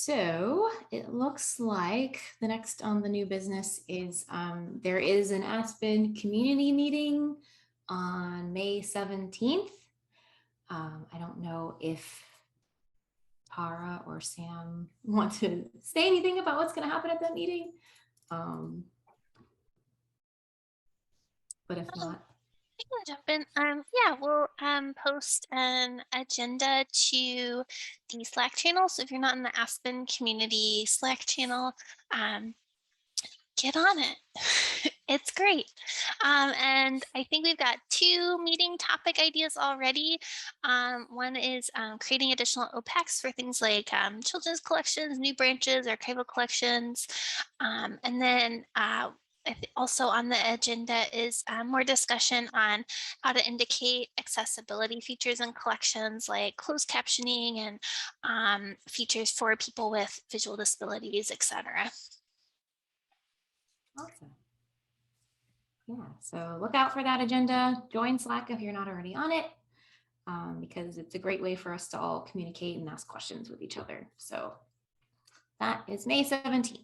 So it looks like the next on the new business is there is an Aspen community meeting on May 17th. I don't know if Tara or Sam want to say anything about what's going to happen at that meeting. But if not, I can jump in. Yeah, we'll post an agenda to the Slack channel. So if you're not in the Aspen community Slack channel, get on it. It's great. And I think we've got 2 meeting topic ideas already. One is creating additional OPEX for things like children's collections, new branches, archival collections. And then also on the agenda is more discussion on how to indicate accessibility features in collections like closed captioning and features for people with visual disabilities, etc. awesome. Yeah, so look out for that agenda. Join Slack if you're not already on it, because it's a great way for us to all communicate and ask questions with each other. So that is May 17th.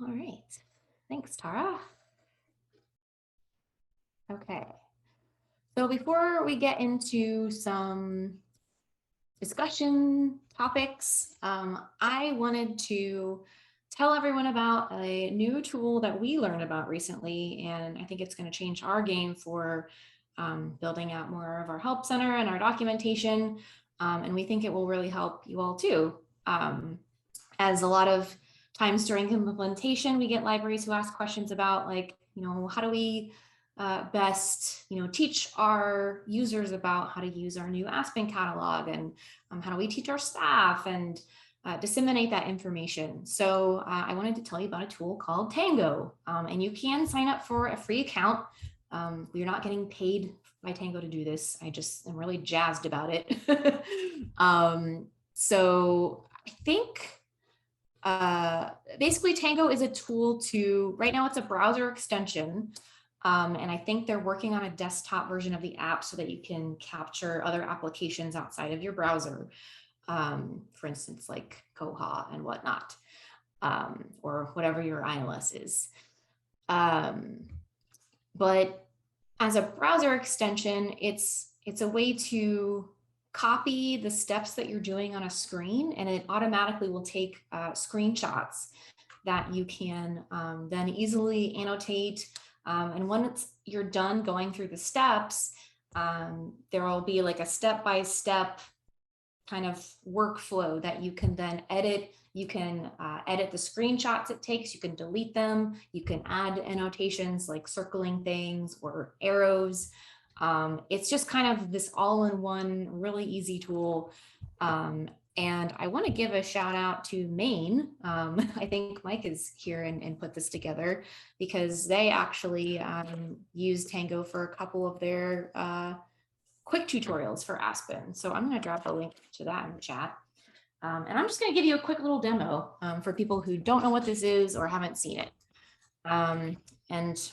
All right, thanks, Tara. Okay, so before we get into some discussion topics, I wanted to tell everyone about a new tool that we learned about recently, and I think it's going to change our game for building out more of our help center and our documentation, and we think it will really help you all too. As a lot of times during implementation, we get libraries who ask questions about, like, how do we best, teach our users about how to use our new Aspen catalog, and how do we teach our staff and disseminate that information. So I wanted to tell you about a tool called Tango, and you can sign up for a free account. We're not getting paid by Tango to do this. I just am really jazzed about it. So I think basically Tango is a tool to, right now it's a browser extension. And I think they're working on a desktop version of the app so that you can capture other applications outside of your browser. For instance, like Koha and whatnot, or whatever your ILS is. But as a browser extension, it's a way to copy the steps that you're doing on a screen, and it automatically will take screenshots that you can then easily annotate. And once you're done going through the steps, there will be like a step-by-step kind of workflow that you can then edit. You can edit the screenshots it takes, you can delete them, you can add annotations like circling things or arrows. It's just kind of this all-in-one really easy tool. And I want to give a shout out to Maine. I think Mike is here and put this together, because they actually use Tango for a couple of their quick tutorials for Aspen. So I'm going to drop a link to that in the chat. And I'm just going to give you a quick little demo for people who don't know what this is or haven't seen it. And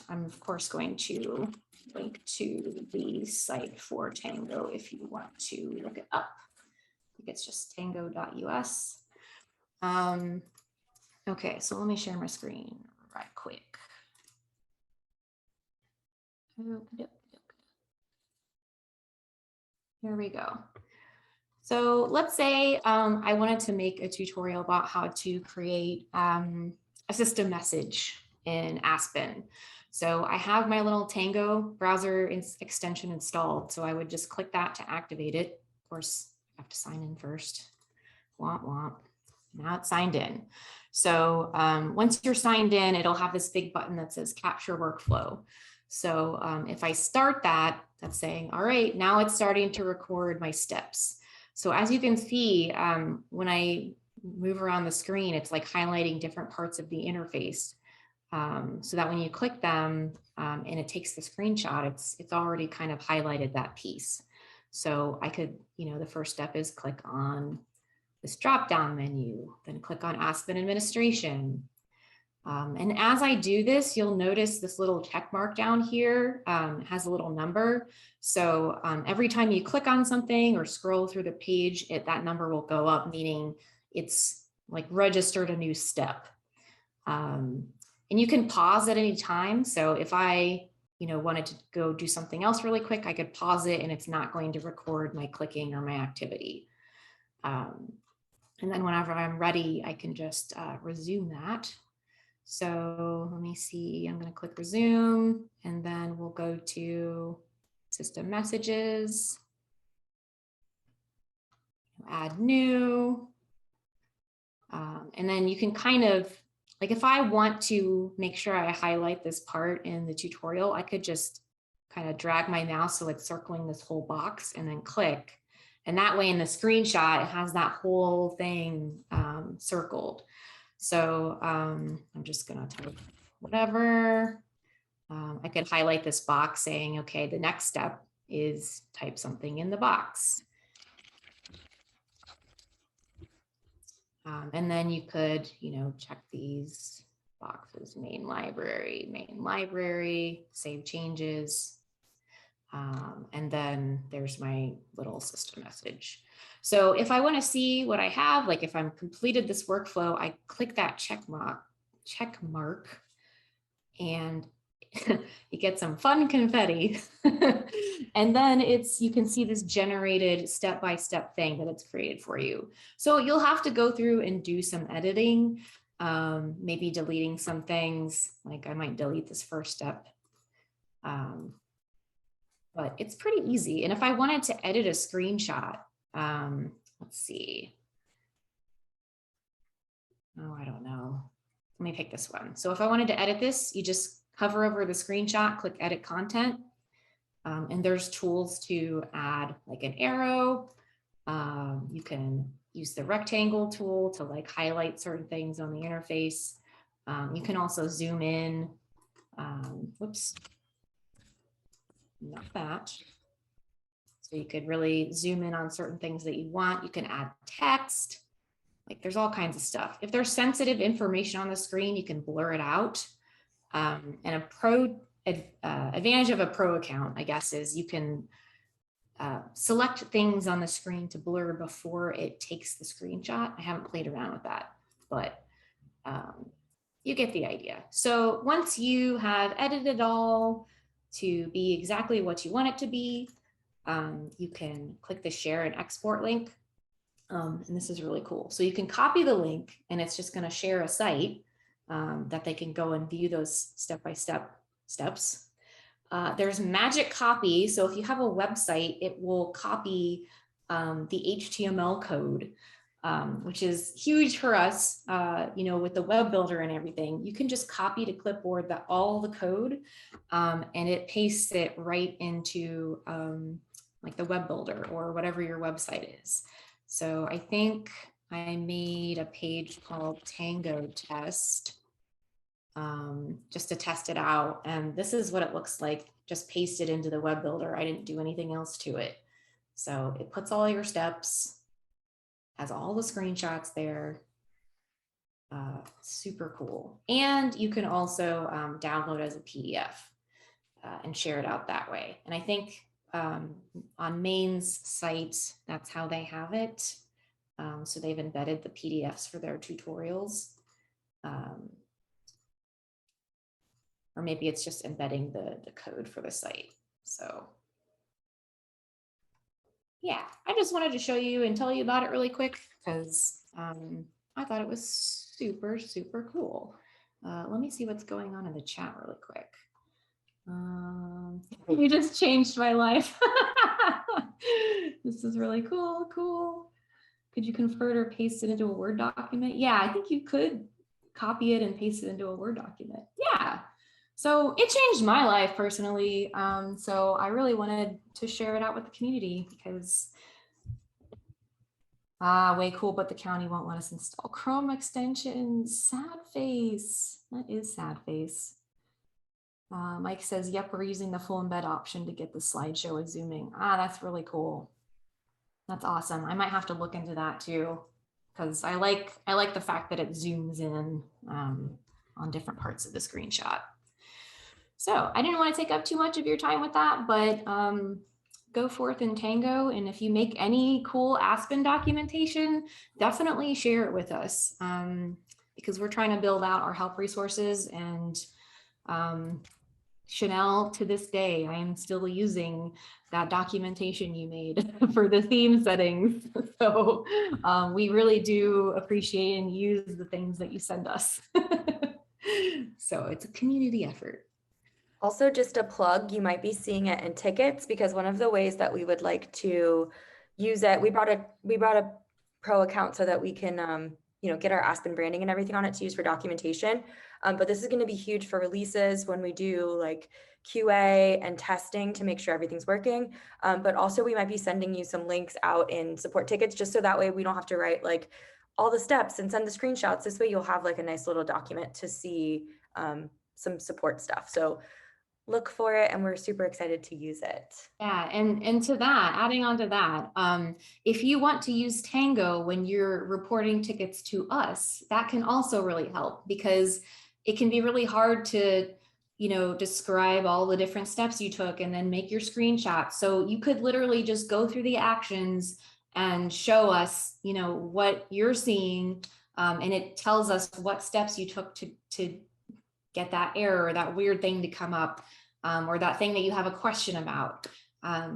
I'm of course going to link to the site for Tango if you want to look it up. I think it's just tango.us. Okay, so let me share my screen right quick. Here we go. So let's say I wanted to make a tutorial about how to create a system message in Aspen. So I have my little Tango browser extension installed. So I would just click that to activate it. Of course, I have to sign in first. Womp womp. Now it's signed in. So once you're signed in, it'll have this big button that says capture workflow. So if I start that, that's saying, all right, now it's starting to record my steps. So as you can see, when I move around the screen, it's like highlighting different parts of the interface, so that when you click them and it takes the screenshot, it's already kind of highlighted that piece. So I could, the first step is click on this drop-down menu, then click on Aspen administration. And as I do this, you'll notice this little check mark down here has a little number. So every time you click on something or scroll through the page, that number will go up, meaning it's like registered a new step. And you can pause at any time. So if I wanted to go do something else really quick, I could pause it and it's not going to record my clicking or my activity. And then whenever I'm ready, I can just resume that. So let me see, I'm going to click resume and then we'll go to system messages, add new. And then you can kind of, like if I want to make sure I highlight this part in the tutorial, I could just kind of drag my mouse so it's circling this whole box and then click. And that way in the screenshot, it has that whole thing circled. So I'm just going to type whatever. I could highlight this box saying, okay, the next step is type something in the box. And then you could, check these boxes, main library, save changes. And then there's my little system message. So if I want to see what I have, like if I'm completed this workflow, I click that check mark and you get some fun confetti. And then you can see this generated step-by-step thing that it's created for you. So you'll have to go through and do some editing, maybe deleting some things, like I might delete this first step. But it's pretty easy. And if I wanted to edit a screenshot, let's see. Oh, I don't know. Let me pick this one. So if I wanted to edit this, you just hover over the screenshot, click edit content. And there's tools to add like an arrow. You can use the rectangle tool to like highlight certain things on the interface. You can also zoom in. Whoops. Not that. So you could really zoom in on certain things that you want. You can add text. Like there's all kinds of stuff. If there's sensitive information on the screen, you can blur it out. And advantage of a pro account, I guess, is you can select things on the screen to blur before it takes the screenshot. I haven't played around with that, but you get the idea. So once you have edited it all to be exactly what you want it to be, you can click the share and export link. And this is really cool. So you can copy the link and it's just going to share a site that they can go and view those step-by-step steps. There's magic copy. So if you have a website, it will copy the HTML code, which is huge for us, with the web builder and everything. You can just copy to clipboard all the code and it pastes it right into like the web builder or whatever your website is. So I think I made a page called Tango Test just to test it out. And this is what it looks like, just pasted into the web builder. I didn't do anything else to it. So it puts all your steps, has all the screenshots there. Super cool. And you can also download as a PDF and share it out that way. And I think on Maine's site, that's how they have it. So they've embedded the PDFs for their tutorials. Or maybe it's just embedding the code for the site. So yeah, I just wanted to show you and tell you about it really quick because I thought it was super, super cool. Let me see what's going on in the chat really quick. You just changed my life. This is really cool. Cool. Could you convert or paste it into a Word document? Yeah, I think you could copy it and paste it into a Word document. Yeah. So it changed my life personally. So I really wanted to share it out with the community because way cool, but the county won't let us install Chrome extensions. Sad face. That is sad face. Mike says, yep, we're using the full embed option to get the slideshow with zooming. That's really cool. That's awesome. I might have to look into that too, because I like the fact that it zooms in. on different parts of the screenshot. So I didn't want to take up too much of your time with that, but go forth in Tango. And if you make any cool Aspen documentation, definitely share it with us, because we're trying to build out our help resources. And Chanel, to this day, I am still using that documentation you made for the theme settings. So we really do appreciate and use the things that you send us. So it's a community effort. Also, just a plug, you might be seeing it in tickets, because one of the ways that we would like to use it, we brought a pro account so that we can get our Aspen branding and everything on it to use for documentation. But this is going to be huge for releases when we do like QA and testing to make sure everything's working. But also we might be sending you some links out in support tickets, just so that way we don't have to write like all the steps and send the screenshots. This way you'll have like a nice little document to see some support stuff. So look for it, and we're super excited to use it. Yeah, and to that, adding on to that, if you want to use Tango when you're reporting tickets to us, that can also really help, because it can be really hard to, describe all the different steps you took and then make your screenshot. So you could literally just go through the actions and show us, what you're seeing, and it tells us what steps you took to get that error, that weird thing to come up, or that thing that you have a question about.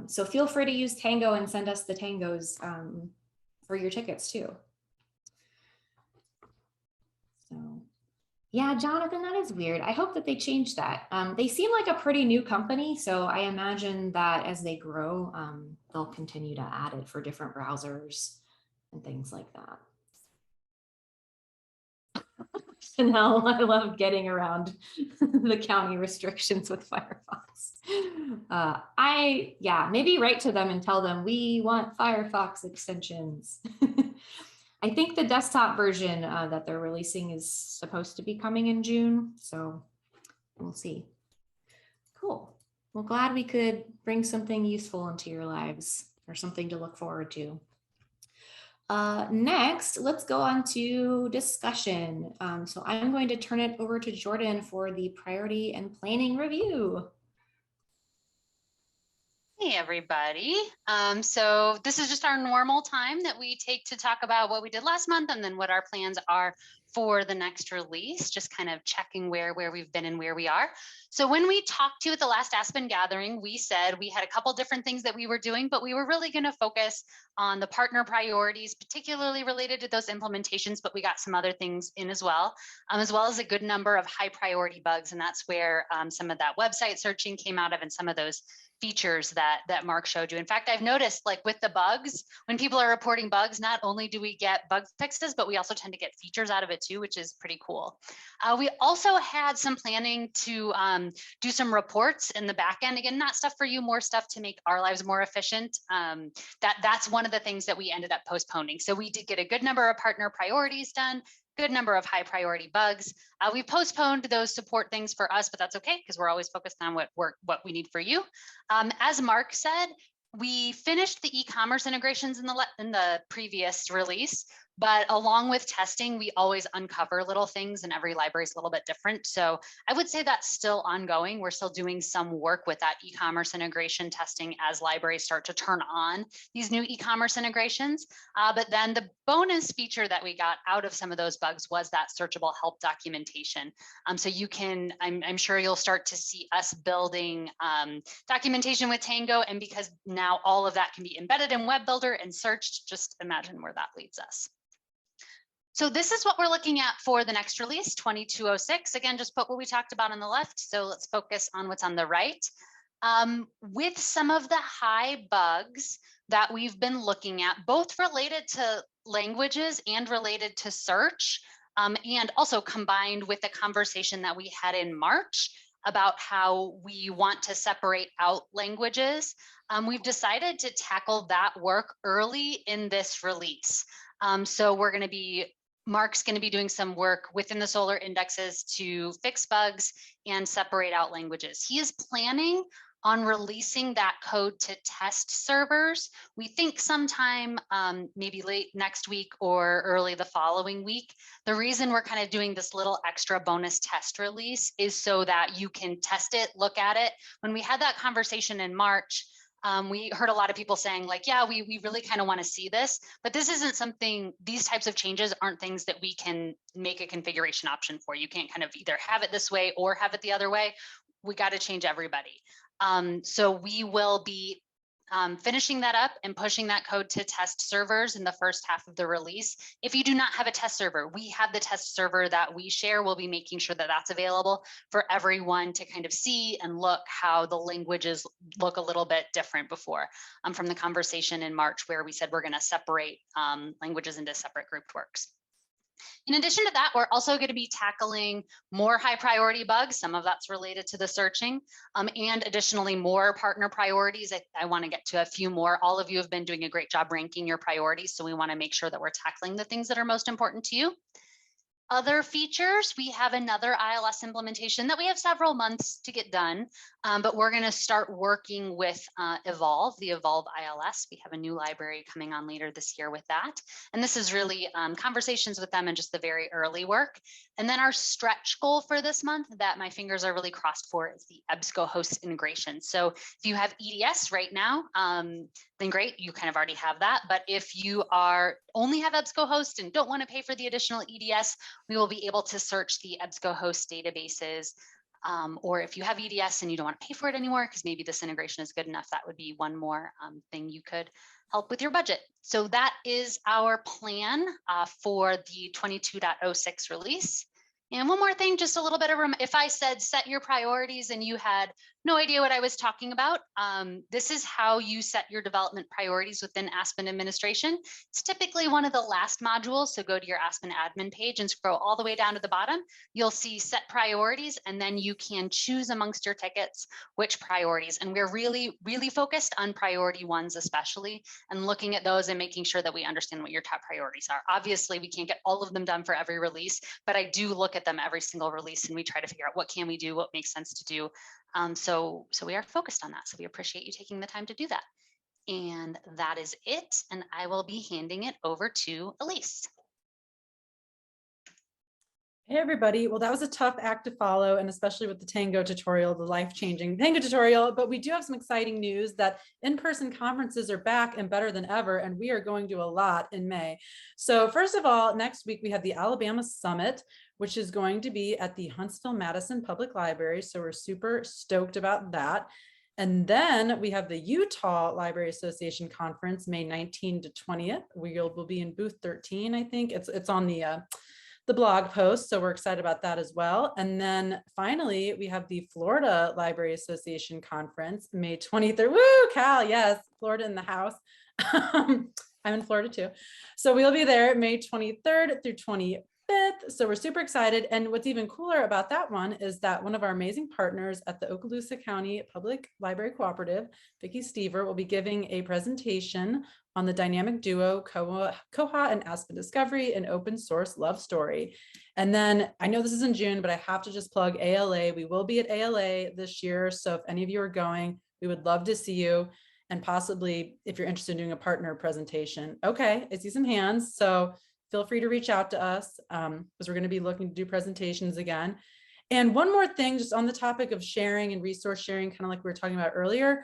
So feel free to use Tango and send us the Tangos for your tickets too. So yeah, Jonathan, that is weird. I hope that they change that. They seem like a pretty new company, so I imagine that as they grow, they'll continue to add it for different browsers and things like that. Chanel, I love getting around the county restrictions with Firefox. Maybe write to them and tell them we want Firefox extensions. I think the desktop version that they're releasing is supposed to be coming in June, so we'll see. Cool. Well, glad we could bring something useful into your lives, or something to look forward to. Next, let's go on to discussion. So I'm going to turn it over to Jordan for the priority and planning review. Hey, everybody. So this is just our normal time that we take to talk about what we did last month and then what our plans are for the next release, just kind of checking where we've been and where we are. So when we talked to you at the last Aspen gathering, we said we had a couple different things that we were doing, but we were really going to focus on the partner priorities, particularly related to those implementations, but we got some other things in as well as a good number of high priority bugs. And that's where some of that website searching came out of, and some of those features that Mark showed you. In fact, I've noticed, like with the bugs, when people are reporting bugs, not only do we get bug fixes, but we also tend to get features out of it too, which is pretty cool. We also had some planning to do some reports in the back end. Again, not stuff for you, more stuff to make our lives more efficient. That's one of the things that we ended up postponing. So we did get a good number of partner priorities done, good number of high priority bugs. We postponed those support things for us, but that's okay, because we're always focused on what we need for you. As Mark said, we finished the e-commerce integrations in the previous release, but along with testing, we always uncover little things, and every library is a little bit different. So I would say that's still ongoing. We're still doing some work with that e-commerce integration testing as libraries start to turn on these new e-commerce integrations. But then the bonus feature that we got out of some of those bugs was that searchable help documentation. So you can, I'm sure you'll start to see us building documentation with Tango, and because now all of that can be embedded in Web Builder and searched, just imagine where that leads us. So this is what we're looking at for the next release, 2206. Again, just put what we talked about on the left. So let's focus on what's on the right. With some of the high bugs that we've been looking at, both related to languages and related to search, and also combined with the conversation that we had in March about how we want to separate out languages, we've decided to tackle that work early in this release. So Mark's going to be doing some work within the Solr indexes to fix bugs and separate out languages. He is planning on releasing that code to test servers. We think sometime maybe late next week or early the following week. The reason we're kind of doing this little extra bonus test release is so that you can test it, look at it. When we had that conversation in March, we heard a lot of people saying like, yeah, we really kind of want to see this, but this isn't something, these types of changes aren't things that we can make a configuration option for. You can't kind of either have it this way or have it the other way. We got to change everybody. So we will be finishing that up and pushing that code to test servers in the first half of the release. If you do not have a test server, we have the test server that we share. We'll be making sure that that's available for everyone to kind of see and look how the languages look a little bit different before from the conversation in March where we said we're going to separate languages into separate grouped works. In addition to that, we're also going to be tackling more high priority bugs. Some of that's related to the searching and additionally more partner priorities. I want to get to a few more. All of you have been doing a great job ranking your priorities. So we want to make sure that we're tackling the things that are most important to you. Other features, we have another ILS implementation that we have several months to get done, but we're going to start working with Evolve, the Evolve ILS. We have a new library coming on later this year with that. And this is really conversations with them and just the very early work. And then our stretch goal for this month that my fingers are really crossed for is the EBSCOhost integration. So if you have EDS right now, then great, you kind of already have that. But if you only have EBSCOhost and don't want to pay for the additional EDS, we will be able to search the EBSCOhost databases. Or if you have EDS and you don't want to pay for it anymore, because maybe this integration is good enough, that would be one more thing you could help with your budget. So that is our plan for the 22.06 release. And one more thing, just a little bit of, if I said set your priorities and you had no idea what I was talking about, this is how you set your development priorities within Aspen administration. It's typically one of the last modules. So go to your Aspen admin page and scroll all the way down to the bottom. You'll see set priorities, and then you can choose amongst your tickets which priorities. And we're really, really focused on priority ones, especially, and looking at those and making sure that we understand what your top priorities are. Obviously, we can't get all of them done for every release, but I do look at them every single release and we try to figure out what can we do, what makes sense to do. So we are focused on that. So we appreciate you taking the time to do that. And that is it. And I will be handing it over to Elise. Hey everybody, well that was a tough act to follow, and especially with the Tango tutorial, the life-changing Tango tutorial, but we do have some exciting news that in-person conferences are back and better than ever, and we are going to a lot in May. So first of all, next week we have the Alabama Summit, which is going to be at the Huntsville-Madison Public Library, so we're super stoked about that. And then we have the Utah Library Association Conference, May 19 to 20th. We'll be in booth 13, I think. It's on the blog post, so we're excited about that as well. And then finally, we have the Florida Library Association Conference, May 23rd. Woo, Cal, yes, Florida in the house. I'm in Florida too. So we'll be there May 23rd through 25th. So we're super excited. And what's even cooler about that one is that one of our amazing partners at the Okaloosa County Public Library Cooperative, Vicki Stever, will be giving a presentation on the dynamic duo Koha and Aspen Discovery, an open source love story. And then I know this is in June, but I have to just plug ALA. We will be at ALA this year. So if any of you are going, we would love to see you. And possibly if you're interested in doing a partner presentation. Okay, I see some hands. So feel free to reach out to us because we're going to be looking to do presentations again. And one more thing, just on the topic of sharing and resource sharing, kind of like we were talking about earlier,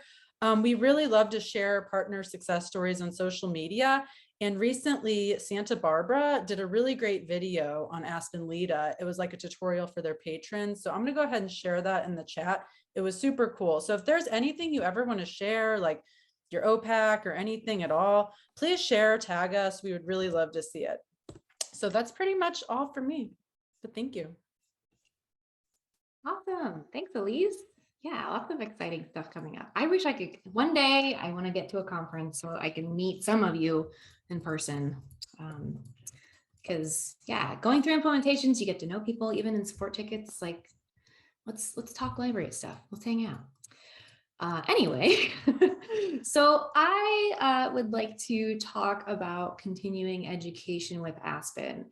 we really love to share partner success stories on social media. And recently, Santa Barbara did a really great video on Aspen Lida. It was like a tutorial for their patrons. So I'm going to go ahead and share that in the chat. It was super cool. So if there's anything you ever want to share, like your OPAC or anything at all, please share, tag us. We would really love to see it. So that's pretty much all for me, but thank you. Awesome. Thanks, Elise. Yeah, lots of exciting stuff coming up. I wish I could, one day I want to get to a conference so I can meet some of you in person. Because yeah, going through implementations, you get to know people, even in support tickets, like let's talk library stuff. Let's hang out. Anyway, so I would like to talk about continuing education with Aspen.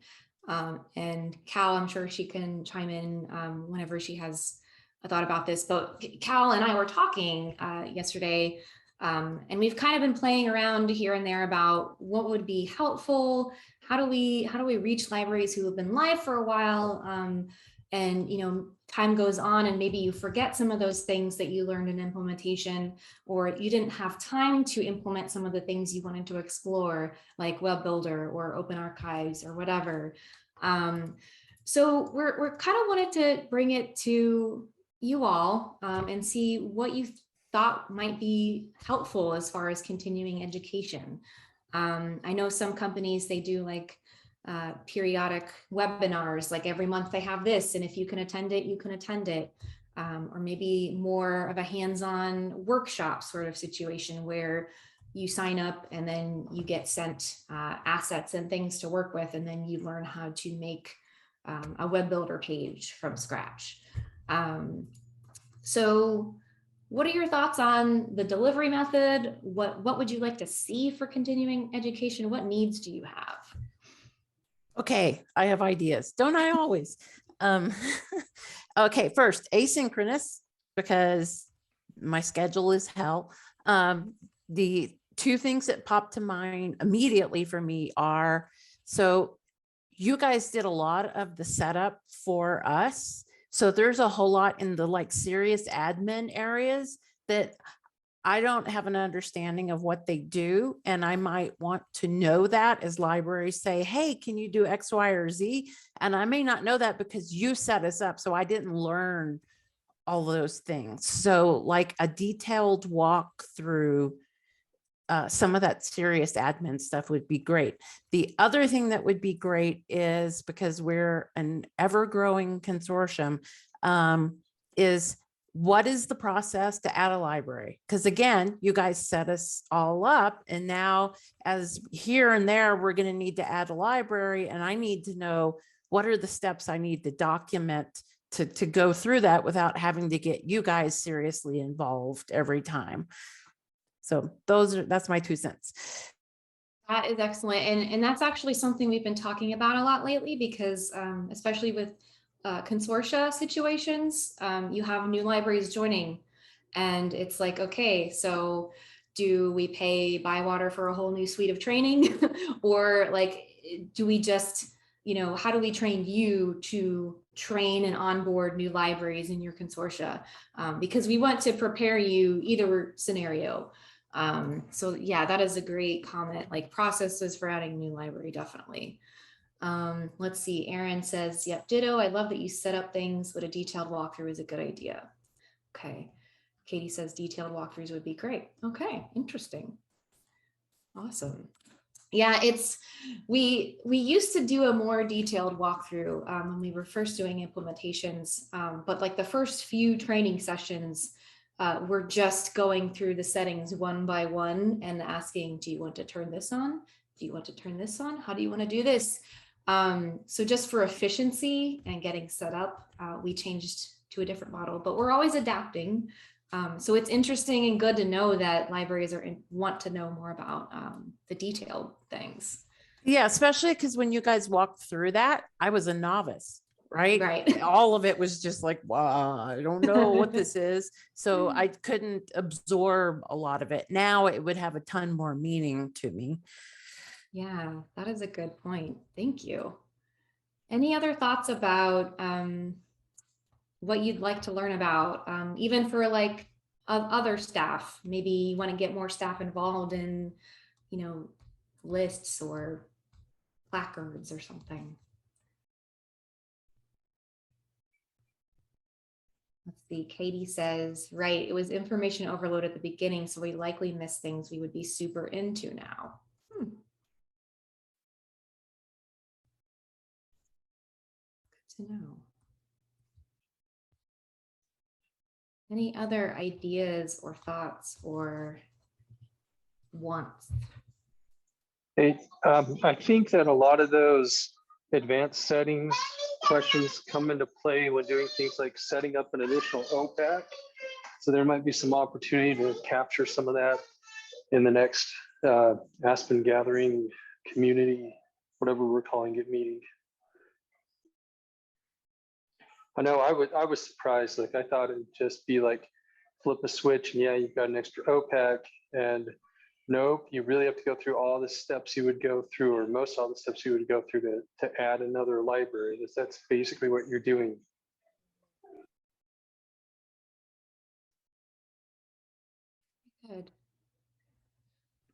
And Cal, I'm sure she can chime in whenever she has thought about this, but Cal and I were talking yesterday, and we've kind of been playing around here and there about what would be helpful. How do we reach libraries who have been live for a while? And time goes on and maybe you forget some of those things that you learned in implementation, or you didn't have time to implement some of the things you wanted to explore, like Web Builder or Open Archives or whatever. So we're kind of wanted to bring it to you all and see what you thought might be helpful as far as continuing education. I know some companies, they do like periodic webinars, like every month they have this, and if you can attend it, you can attend it. Or maybe more of a hands-on workshop sort of situation where you sign up and then you get sent assets and things to work with, and then you learn how to make a web builder page from scratch. So what are your thoughts on the delivery method? What would you like to see for continuing education? What needs do you have? Okay, I have ideas. Don't I always? Okay, first, asynchronous, because my schedule is hell. The two things that pop to mind immediately for me are, so you guys did a lot of the setup for us. So there's a whole lot in the like serious admin areas that I don't have an understanding of what they do. And I might want to know that as libraries say, hey, can you do X, Y, or Z? And I may not know that because you set us up. So I didn't learn all those things. So like a detailed walkthrough, some of that serious admin stuff would be great. The other thing that would be great is, because we're an ever-growing consortium, is what is the process to add a library? Because again, you guys set us all up, and now as here and there, we're going to need to add a library, and I need to know what are the steps I need to document to go through that without having to get you guys seriously involved every time. So that's my 2 cents. That is excellent. And that's actually something we've been talking about a lot lately, because especially with consortia situations, you have new libraries joining, and it's like, okay, so do we pay Bywater for a whole new suite of training? Or like, do we just, how do we train you to train and onboard new libraries in your consortia? Because we want to prepare you either scenario. So yeah, that is a great comment, like processes for adding a new library, definitely. Let's see, Aaron says, yep, ditto. I love that you set up things, but a detailed walkthrough is a good idea. Okay. Katie says detailed walkthroughs would be great. Okay, interesting. Awesome. Yeah, we used to do a more detailed walkthrough when we were first doing implementations, but like the first few training sessions, we're just going through the settings one by one and asking, do you want to turn this on? Do you want to turn this on? How do you want to do this? So just for efficiency and getting set up, we changed to a different model, but we're always adapting. So it's interesting and good to know that libraries want to know more about the detailed things. Yeah, especially because when you guys walked through that, I was a novice. Right. All of it was just like, wow, I don't know what this is. So I couldn't absorb a lot of it. Now it would have a ton more meaning to me. Yeah, that is a good point. Thank you. Any other thoughts about what you'd like to learn about, even for like other staff? Maybe you want to get more staff involved in, lists or placards or something. Let's see, Katie says, right, it was information overload at the beginning, so we likely missed things we would be super into now. Good to know. Any other ideas or thoughts or wants? Hey, I think that a lot of those advanced settings questions come into play when doing things like setting up an initial OPAC. So there might be some opportunity to capture some of that in the next Aspen gathering community, whatever we're calling it, meeting. I know I was surprised. Like I thought it'd just be like flip a switch and yeah, you've got an extra OPAC, and nope, you really have to go through all the steps you would go through, or most all the steps you would go through to add another library. That's basically what you're doing. Good.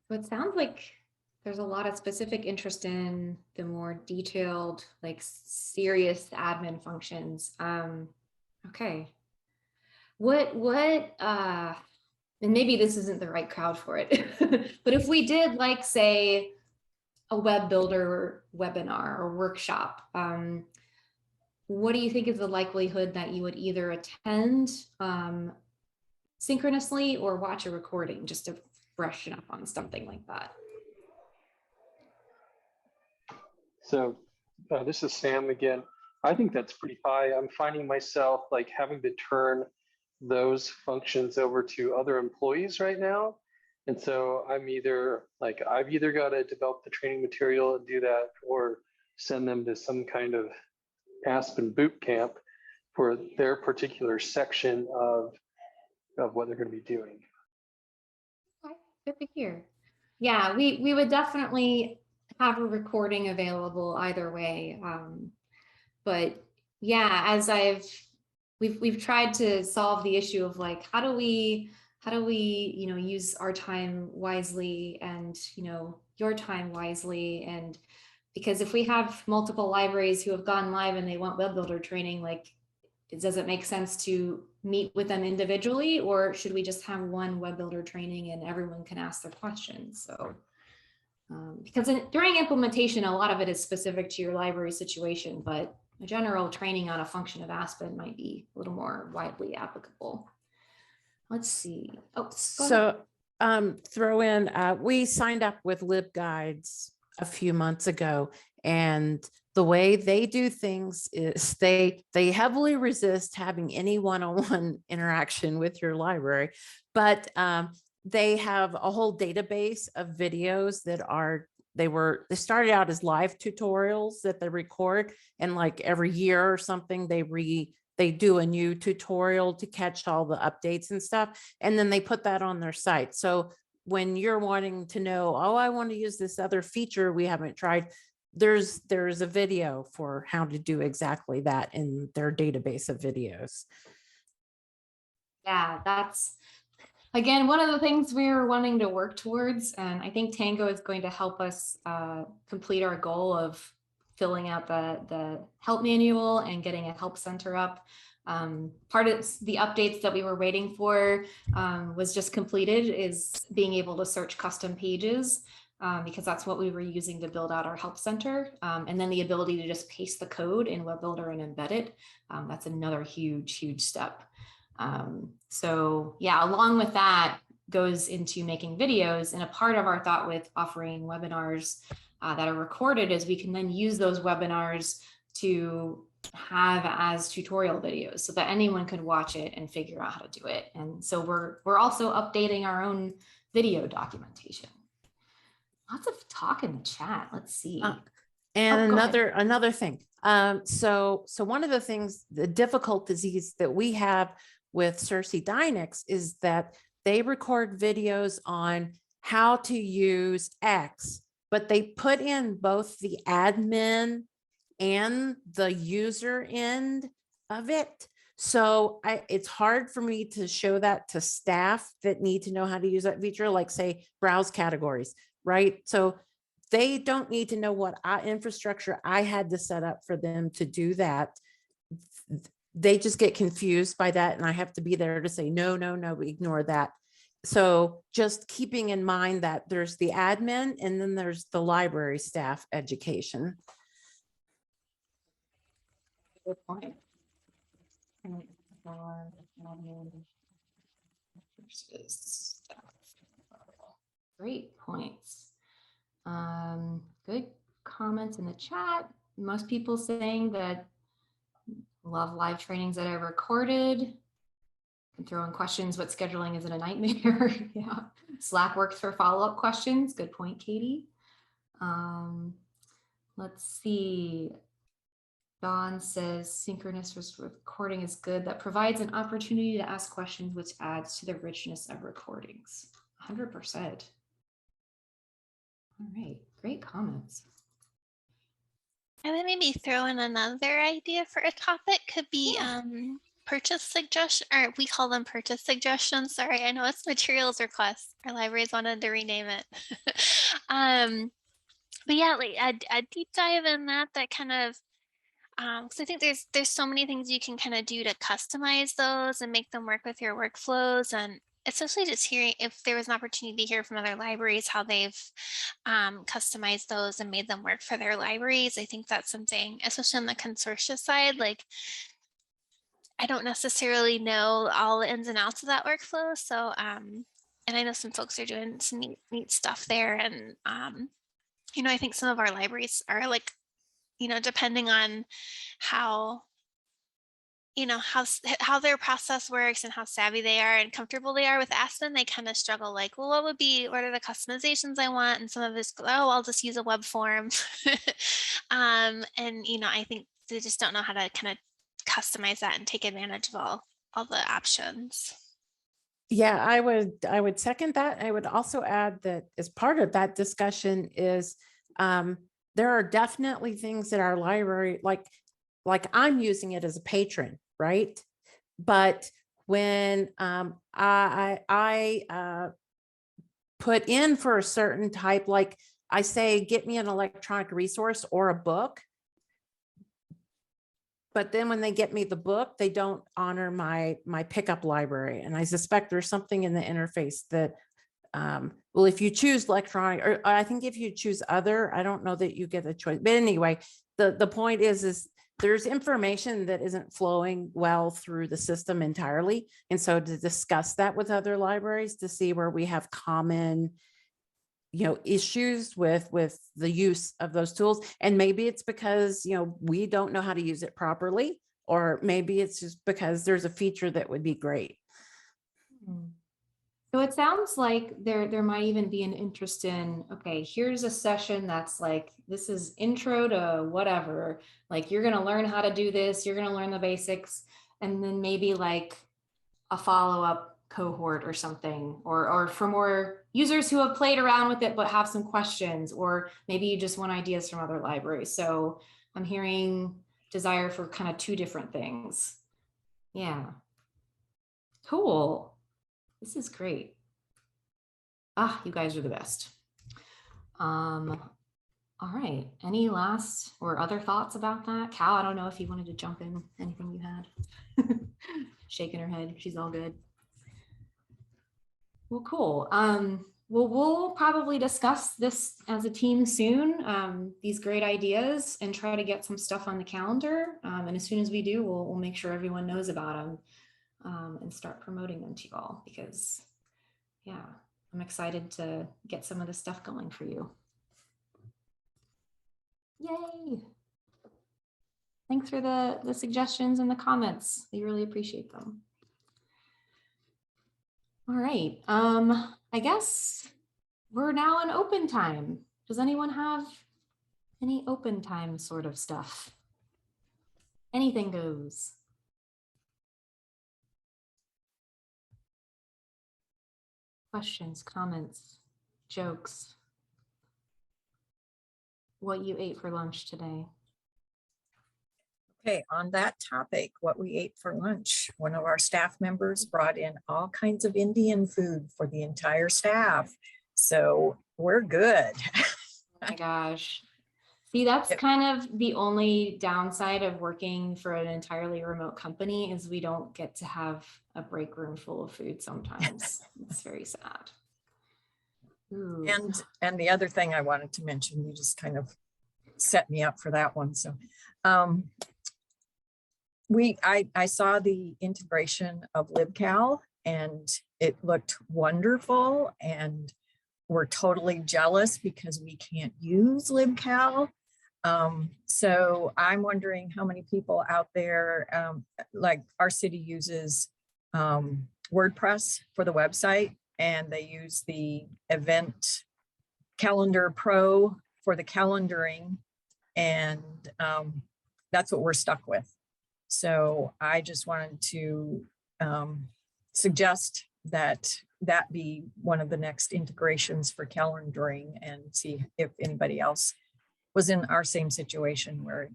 So it sounds like there's a lot of specific interest in the more detailed, like serious admin functions. Okay. And maybe this isn't the right crowd for it, but if we did like, say, a web builder webinar or workshop, what do you think is the likelihood that you would either attend synchronously or watch a recording just to freshen up on something like that? So this is Sam again. I think that's pretty high. I'm finding myself like having to turn those functions over to other employees right now. And so I've either got to develop the training material and do that, or send them to some kind of Aspen boot camp for their particular section of what they're going to be doing. Okay, good to hear. Yeah, we would definitely have a recording available either way. But yeah, as we've tried to solve the issue of like, how do we use our time wisely and your time wisely. And because if we have multiple libraries who have gone live and they want web builder training, like, does it make sense to meet with them individually, or should we just have one web builder training and everyone can ask their questions? So because during implementation, a lot of it is specific to your library situation, but a general training on a function of Aspen might be a little more widely applicable. Let's see. Oh, so throw in, we signed up with LibGuides a few months ago, and the way they do things is they heavily resist having any one-on-one interaction with your library, but they have a whole database of videos that they started out as live tutorials that they record, and like every year or something they do a new tutorial to catch all the updates and stuff, and then they put that on their site. So when you're wanting to know, oh, I want to use this other feature we haven't tried, there's a video for how to do exactly that in their database of videos. Yeah, that's again one of the things we're wanting to work towards, and I think Tango is going to help us complete our goal of filling out the help manual and getting a help center up. Part of the updates that we were waiting for was just completed, is being able to search custom pages, because that's what we were using to build out our help center. And then the ability to just paste the code in Web Builder and embed it. That's another huge step. So yeah, along with that goes into making videos, and a part of our thought with offering webinars that are recorded is we can then use those webinars to have as tutorial videos so that anyone could watch it and figure out how to do it. And so we're also updating our own video documentation. Lots of talk in the chat. Let's see. And another thing. So one of the things, the difficulties that we have with Cersei Dynex is that they record videos on how to use X, but they put in both the admin and the user end of it. So it's hard for me to show that to staff that need to know how to use that feature, like say browse categories, right? So they don't need to know what infrastructure I had to set up for them to do that. They just get confused by that, and I have to be there to say, no, ignore that. So just keeping in mind that there's the admin and then there's the library staff education. Good point. Great points. Good comments in the chat. Most people saying that love live trainings that I recorded. Can throw in questions, but scheduling isn't a nightmare. Yeah. Slack works for follow-up questions. Good point, Katie. Let's see. Dawn says synchronous recording is good. That provides an opportunity to ask questions, which adds to the richness of recordings. 100%. All right, great comments. And then maybe throw in another idea for a topic could be purchase suggestion, or we call them purchase suggestions. Sorry, I know it's materials requests. Our libraries wanted to rename it. But yeah, like a deep dive in that kind of, because I think there's so many things you can kind of do to customize those and make them work with your workflows, and especially just hearing if there was an opportunity to hear from other libraries how they've customized those and made them work for their libraries. I think that's something, especially on the consortia side, like I don't necessarily know all the ins and outs of that workflow. So and I know some folks are doing some neat stuff there. And you know, I think some of our libraries are like, you know, depending on how, you know, how their process works and how savvy they are and comfortable they are with Aspen, they kind of struggle like, well, what are the customizations I want? And some of this, oh, I'll just use a web form. And, you know, I think they just don't know how to kind of customize that and take advantage of all the options. Yeah, I would second that. I would also add that as part of that discussion is there are definitely things that our library, like I'm using it as a patron, right? But when I put in for a certain type, like I say, get me an electronic resource or a book. But then when they get me the book, they don't honor my pickup library. And I suspect there's something in the interface that, well, if you choose electronic, or I think if you choose other, I don't know that you get a choice. But anyway, the point is there's information that isn't flowing well through the system entirely. And so to discuss that with other libraries to see where we have common, you know, issues with the use of those tools. And maybe it's because, you know, we don't know how to use it properly, or maybe it's just because there's a feature that would be great. So it sounds like there might even be an interest in, okay, here's a session that's like, this is intro to whatever, like you're going to learn how to do this, you're going to learn the basics, and then maybe like a follow-up cohort or something, or for more users who have played around with it but have some questions, or maybe you just want ideas from other libraries. So I'm hearing desire for kind of two different things. Yeah, cool. This is great. Ah, you guys are the best. All right, any last or other thoughts about that? Cal, I don't know if you wanted to jump in, anything you had. Shaking her head, she's all good. Well, cool. Well, we'll probably discuss this as a team soon, these great ideas, and try to get some stuff on the calendar. And as soon as we do, we'll make sure everyone knows about them and start promoting them to you all, because yeah, I'm excited to get some of this stuff going for you. Yay. Thanks for the suggestions and the comments. We really appreciate them. All right, I guess we're now in open time. Does anyone have any open time sort of stuff? Anything goes. Questions, comments, jokes. What you ate for lunch today? Okay, on that topic, what we ate for lunch, one of our staff members brought in all kinds of Indian food for the entire staff. So we're good. Oh my gosh. See, that's kind of the only downside of working for an entirely remote company, is we don't get to have a break room full of food sometimes. It's very sad. Ooh. And the other thing I wanted to mention, you just kind of set me up for that one. So I saw the integration of LibCal and it looked wonderful, and we're totally jealous because we can't use LibCal. So I'm wondering how many people out there, like our city uses WordPress for the website, and they use the Event Calendar Pro for the calendaring. And that's what we're stuck with. So I just wanted to suggest that that be one of the next integrations for calendaring, and see if anybody else was in our same situation where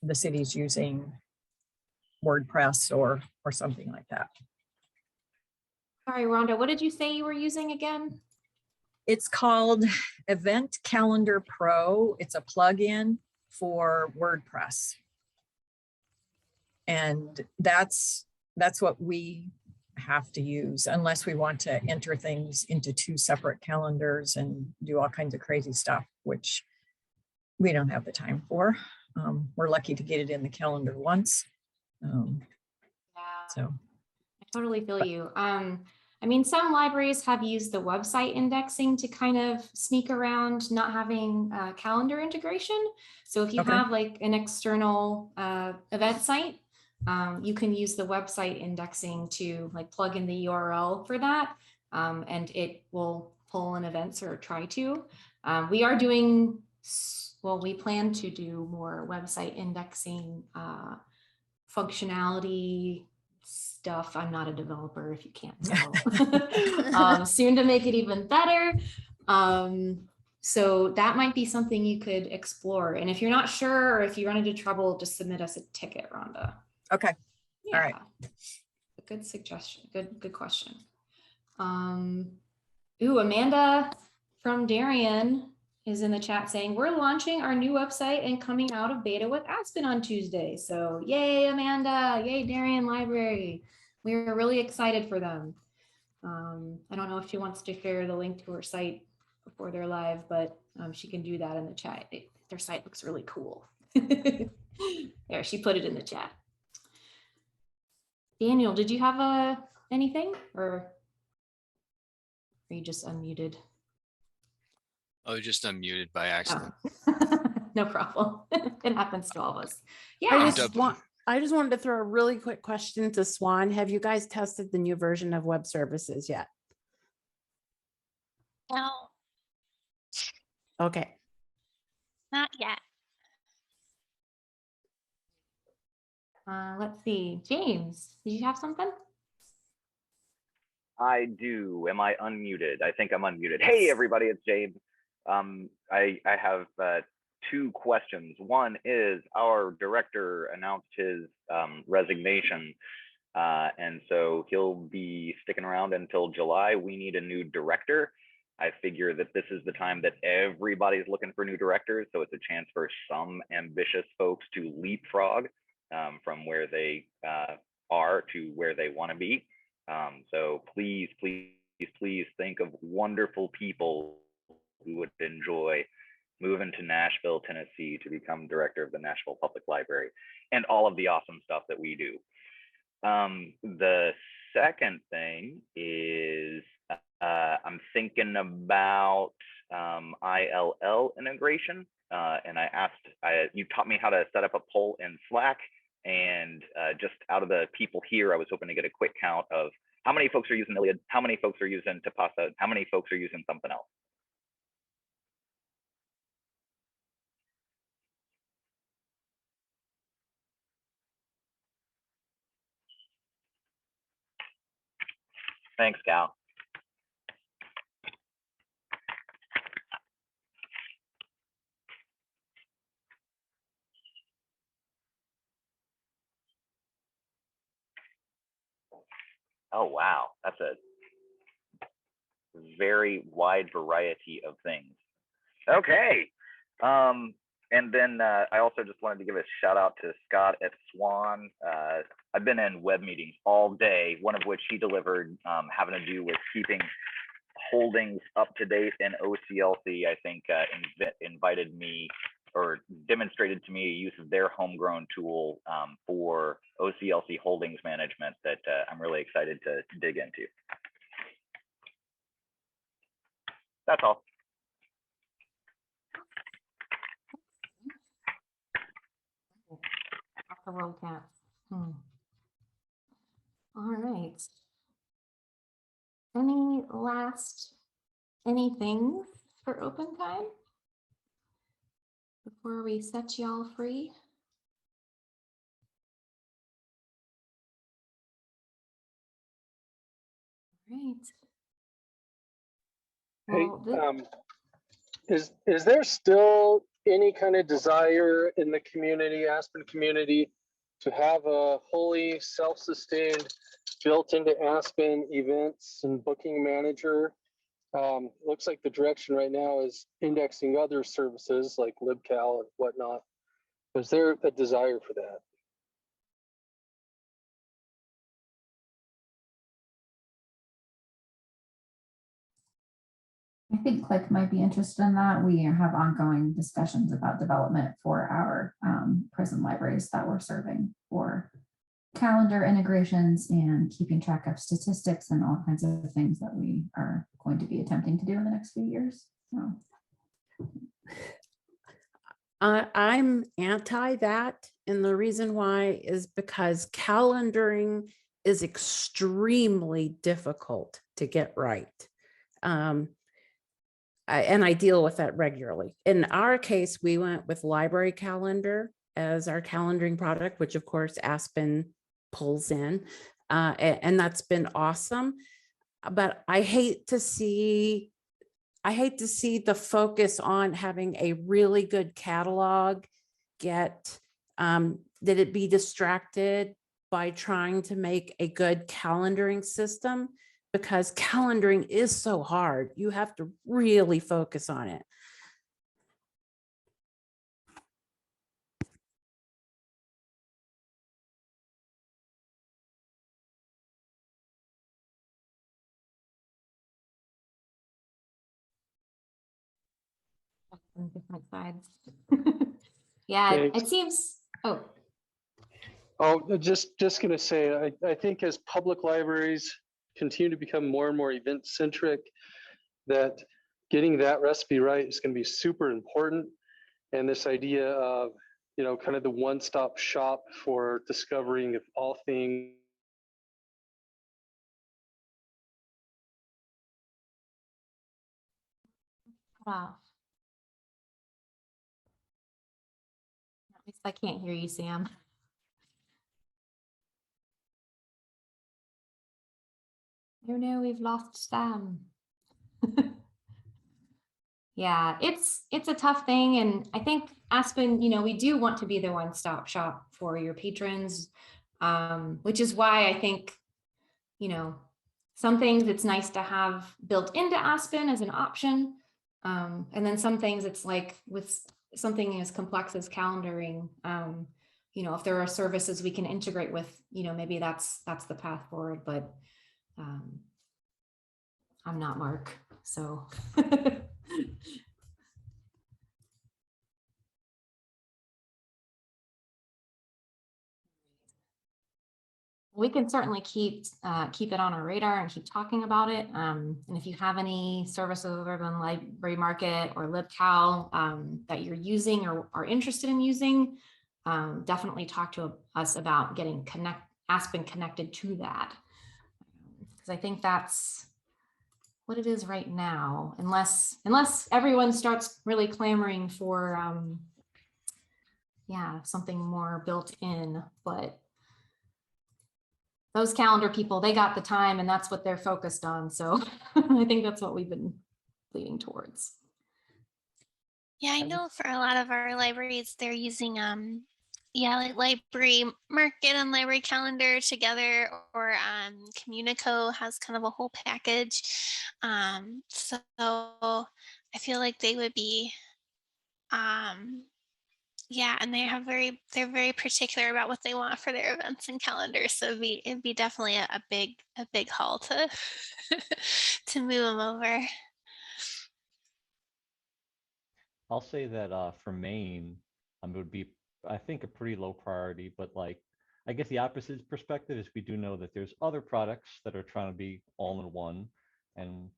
the city's using WordPress or something like that. Sorry, Rhonda, what did you say you were using again? It's called Event Calendar Pro. It's a plugin for WordPress. And that's what we have to use, unless we want to enter things into 2 separate calendars and do all kinds of crazy stuff, which we don't have the time for. We're lucky to get it in the calendar once. So I totally feel you. I mean, some libraries have used the website indexing to kind of sneak around not having calendar integration. So if you have like an external event site, you can use the website indexing to like plug in the URL for that, and it will pull in events, or try to. We are doing, well, we plan to do more website indexing functionality stuff. I'm not a developer, if you can't tell. Soon to make it even better. So that might be something you could explore. And if you're not sure, or if you run into trouble, just submit us a ticket, Rhonda. okay. Yeah. All right. Good suggestion. Good question. Ooh, Amanda from Darien is in the chat saying, we're launching our new website and coming out of beta with Aspen on Tuesday. So yay, Amanda, yay, Darien Library. We're really excited for them. I don't know if she wants to share the link to her site before they're live, but she can do that in the chat. Their site looks really cool. There, she put it in the chat. Daniel, did you have anything, or are you just unmuted? Oh, just unmuted by accident. Oh. No problem. It happens to all of us. Yeah. I just wanted to throw a really quick question to Swan. Have you guys tested the new version of web services yet? No, Okay. not yet. Let's see. James, did you have something? I do. Am I unmuted? I think I'm unmuted. Hey, everybody, it's James. I have 2 questions. One is, our director announced his resignation, and so he'll be sticking around until July. We need a new director. I figure that this is the time that everybody's looking for new directors, so it's a chance for some ambitious folks to leapfrog from where they are to where they want to be. So please, please, please think of wonderful people who would enjoy moving to Nashville, Tennessee to become director of the Nashville Public Library and all of the awesome stuff that we do. The second thing is I'm thinking about ILL integration, and you taught me how to set up a poll in Slack, and just out of the people here, I was hoping to get a quick count of how many folks are using Iliad, how many folks are using Tapasa, how many folks are using something else. Thanks, Cal. Oh, wow. That's a very wide variety of things. Okay. And then I also just wanted to give a shout out to Scott at Swan. I've been in web meetings all day, one of which he delivered, having to do with keeping holdings up to date in OCLC. I think invited me or demonstrated to me a use of their homegrown tool for OCLC holdings management that I'm really excited to dig into. That's all. Off the world cat. All right. Anything for open time before we set y'all free? Great. Hey, Well, is there still any kind of desire in the community, Aspen community, to have a wholly self-sustained, built into Aspen events and booking manager? Looks like the direction right now is indexing other services like LibCal and whatnot. Is there a desire for that? I think Click might be interested in that. We have ongoing discussions about development for our prison libraries that we're serving for calendar integrations and keeping track of statistics and all kinds of things that we are going to be attempting to do in the next few years. So. I'm anti that. And the reason why is because calendaring is extremely difficult to get right. And I deal with that regularly. In our case, we went with Library Calendar as our calendaring product, which of course Aspen pulls in, and that's been awesome. But I hate to see the focus on having a really good catalog that it be distracted by trying to make a good calendaring system, because calendaring is so hard. You have to really focus on it. on different sides. Yeah, Thanks. it seems, Just gonna say, I think as public libraries continue to become more and more event centric, that getting that recipe right is gonna be super important. And this idea of, kind of the one-stop shop for discovering of all things. off. At least I can't hear you, Sam. Oh no, we've lost Sam. Yeah, it's a tough thing. And I think Aspen, we do want to be the one-stop shop for your patrons, which is why I think, some things it's nice to have built into Aspen as an option. And then some things it's like with something as complex as calendaring, if there are services we can integrate with, maybe that's the path forward, but I'm not Mark, so. We can certainly keep it on our radar and keep talking about it. And if you have any services other than Library Market or LibCal that you're using or are interested in using, definitely talk to us about getting Aspen connected to that. Because I think that's what it is right now, unless everyone starts really clamoring for something more built in. But those calendar people, they got the time and that's what they're focused on. So I think that's what we've been leading towards. Yeah, I know for a lot of our libraries, they're using like Library Market and Library Calendar together, or Communico has kind of a whole package. So I feel like they would be and they're very particular about what they want for their events and calendars. So it'd be definitely a big haul to to move them over. I'll say that for Maine, it would be, I think, a pretty low priority, but like, I guess the opposite perspective is we do know that there's other products that are trying to be all in one. And,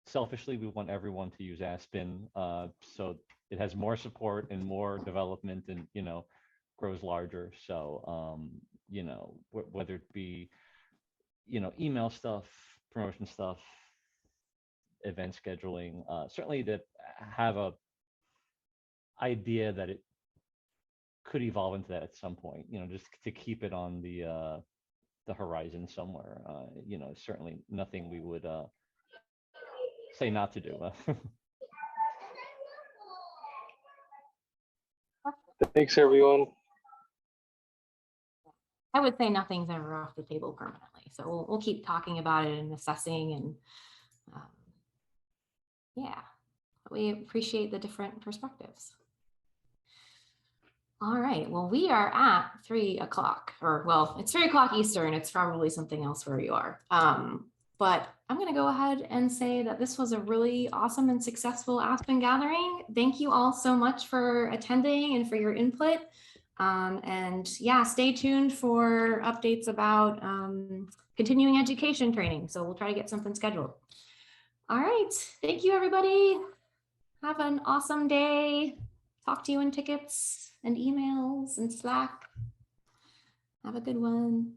selfishly, we want everyone to use Aspen. So it has more support and more development and, grows larger. So, whether it be, email stuff, promotion stuff, event scheduling, certainly to have a idea that it could evolve into that at some point, just to keep it on the the horizon somewhere. You know, certainly nothing we would say not to do. Thanks, everyone. I would say nothing's ever off the table permanently. So we'll keep talking about it and assessing, and yeah, we appreciate the different perspectives. All right, well, we are at 3 o'clock, or well, it's 3 o'clock Eastern. It's probably something else where you are. But I'm going to go ahead and say that this was a really awesome and successful Aspen gathering. Thank you all so much for attending and for your input. And yeah, stay tuned for updates about continuing education training. So we'll try to get something scheduled. All right, thank you, everybody. Have an awesome day. Talk to you in tickets and emails and Slack. Have a good one.